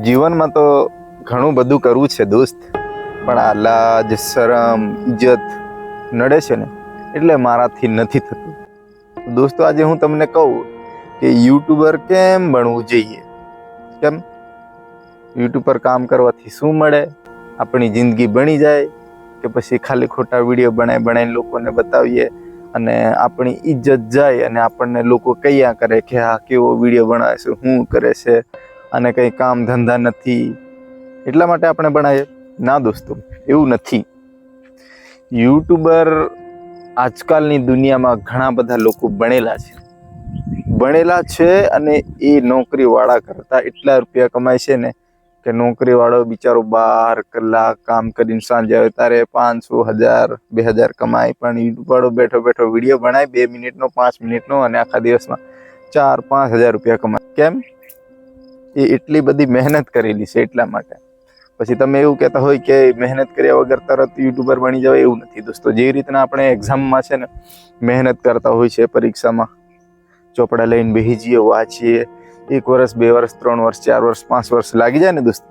જીવનમાં તો ઘણું બધું કરવું છે દોસ્ત, પણ આ લાજ શરમ ઇજ્જત નડે છે ને, એટલે મારાથી નથી થતું. દોસ્તો, આજે હું તમને કહું કે યુટ્યુબર કેમ બનવું જોઈએ. કેમ? યુટ્યુબ પર કામ કરવાથી શું મળે? આપણી જિંદગી બની જાય કે પછી ખાલી ખોટા વિડીયો બનાવીને લોકોને બતાવીએ અને આપણી ઇજ્જત જાય અને આપણને લોકો કયા કરે કે આ કેવો વિડીયો બનાવે છે, શું કરે છે, અને કંઈ કામ ધંધા નથી એટલા માટે આપણે બનાવીએ? ના દોસ્તો, એવું નથી. યુટ્યુબર આજકાલની દુનિયામાં ઘણા બધા લોકો ભણેલા છે અને એ નોકરીવાળા કરતા એટલા રૂપિયા કમાય છે ને કે નોકરીવાળો બિચારો 12 કલાક કામ કરીને સાંજે આવે ત્યારે 500, 1000, 2000 કમાય, પણ યુટ્યુબવાળો બેઠો બેઠો વિડીયો બનાવે 2 મિનિટનો, 5 મિનિટનો અને આખા દિવસમાં 4-5 હજાર રૂપિયા કમાય. કેમ? એ એટલી બધી મહેનત કરેલી છે એટલા માટે. પછી તમે એવું કહેતા હોય કે મહેનત કર્યા વગર તરત યુટ્યુબર બની જાવ, એવું નથી દોસ્તો. જે રીતના આપણે એક્ઝામમાં છે ને મહેનત કરતા હોય છે, પરીક્ષામાં ચોપડા લઈને બેસી જઈએ, વાંચીએ, 1 વર્ષ, 2 વર્ષ, 3 વર્ષ, 4 વર્ષ, 5 વર્ષ લાગી જાય ને દોસ્તો,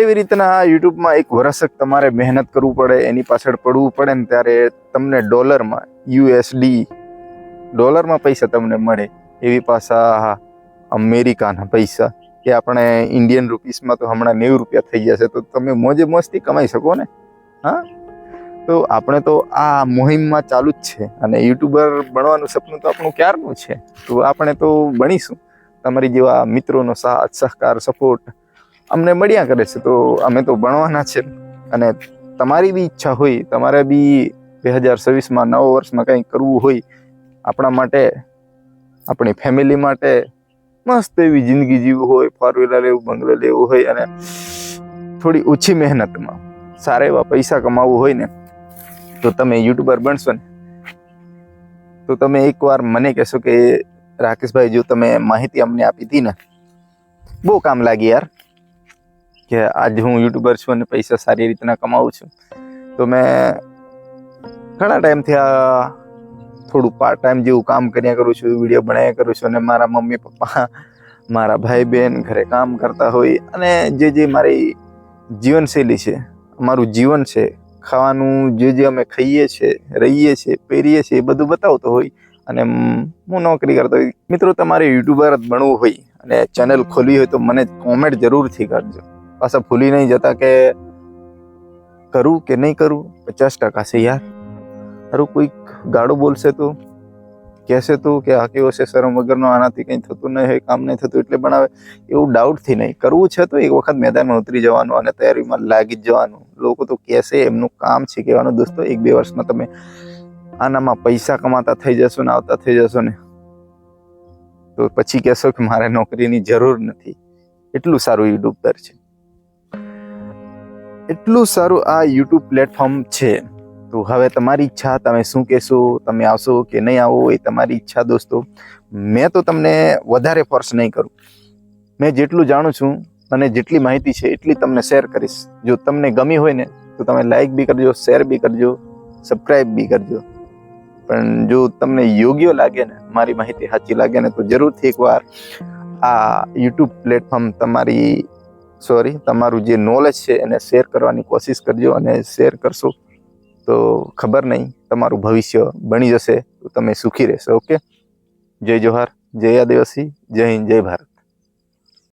એવી રીતના યુટ્યુબમાં 1 વર્ષ તમારે મહેનત કરવું પડે, એની પાછળ પડવું પડે ને ત્યારે તમને ડોલરમાં, USD ડોલરમાં પૈસા તમને મળે. એવી પાછા અમેરિકાના પૈસા કે આપણે ઇન્ડિયન રૂપીસમાં તો હમણાં 90 રૂપિયા થઈ જશે, તો તમે મોજે મોજથી કમાઈ શકો ને. હા, તો આપણે તો આ મુહિમમાં ચાલુ જ છે અને યુટ્યુબર બનવાનું સપનું તો આપણું ક્યારનું છે. તો આપણે તો બનીશું. તમારી જેવા મિત્રોનો સાથ સહકાર સપોર્ટ અમને મળ્યા કરે છે, તો અમે તો ભણવાના છે. અને તમારી બી ઈચ્છા હોય, તમારે બી 2026માં નવા વર્ષમાં કંઈ કરવું હોય, આપણા માટે, આપણી ફેમિલી માટે મસ્ત એવી જિંદગી જીવવું હોય, 4 વ્હીલર લેવું, બંગલો લેવું હોય અને થોડી ઓછી મહેનતમાં સારા એવા પૈસા કમાવવું હોય ને, તો તમે યુટ્યુબર બનશો ને તો તમે એકવાર મને કહેશો કે રાકેશભાઈ, જો તમે માહિતી અમને આપી હતી ને, બહુ કામ લાગી યાર, કે આજે હું યુટ્યુબર છું અને પૈસા સારી રીતના કમાવું છું. તો મેં ઘણા ટાઈમથી આ થોડું પાર્ટ ટાઈમ જેવું કામ કર્યા કરું છું, વિડીયો બનાવ્યા કરું છું, અને મારા મમ્મી પપ્પા, મારા ભાઈ બહેન ઘરે કામ કરતા હોય અને જે મારી જીવનશૈલી છે, અમારું જીવન છે, ખાવાનું જે અમે ખાઈએ છીએ, રહીએ છીએ, પહેરીએ છીએ, એ બધું બતાવતો હોય અને હું નોકરી કરતો હોય. મિત્રો, તમારે યુટ્યુબર જ બનવું હોય અને ચેનલ ખોલવી હોય તો મને કોમેન્ટ જરૂરથી કરજો. પાછા ભૂલી નહીં જતા કે કરું કે નહીં કરું. 50% છે યાર. સારું, કોઈક ગાળો બોલશે તો, કહેશે તો કે આ કેવો છે શરમ વગરનો, આનાથી કંઈ થતું નહીં હોય, કામ નહીં થતું એટલે બનાવે, એવું ડાઉટથી નહીં. કરવું છે તો એક વખત મેદાનમાં ઉતરી જવાનું અને તૈયારીમાં લાગી જ જવાનું. લોકો તો કહેશે, એમનું કામ છે કહેવાનું. દોસ્તો, 1-2 વર્ષમાં તમે આનામાં પૈસા કમાતા થઈ જશો ને, આવતા થઈ જશો ને, તો પછી કહેશો કે મારે નોકરીની જરૂર નથી. એટલું સારું યુટ્યુબર છે, એટલું સારું આ યુટ્યુબ પ્લેટફોર્મ છે. તો હવે તમારી ઈચ્છા, તમે શું કહેશો, તમે આવશો કે નહીં આવો, એ તમારી ઈચ્છા દોસ્તો. મેં તો તમને વધારે ફોર્સ નહીં કરું. મેં જેટલું જાણું છું અને જેટલી માહિતી છે એટલી તમને શેર કરીશ. જો તમને ગમી હોય ને તો તમે લાઈક બી કરજો, શેર બી કરજો, સબસ્ક્રાઈબ બી કરજો. પણ જો તમને યોગ્ય લાગે ને, મારી માહિતી સાચી લાગે ને, તો જરૂરથી એકવાર આ યુટ્યુબ પ્લેટફોર્મ તમારું જે નોલેજ છે એને શેર કરવાની કોશિશ કરજો. અને શેર કરશો તો ખબર નહીં, તમારું ભવિષ્ય બની જશે, તો તમે સુખી રહેશો. ઓકે, જય જોહાર, જય આદિવાસી, જય હિન્દ, જય ભારત.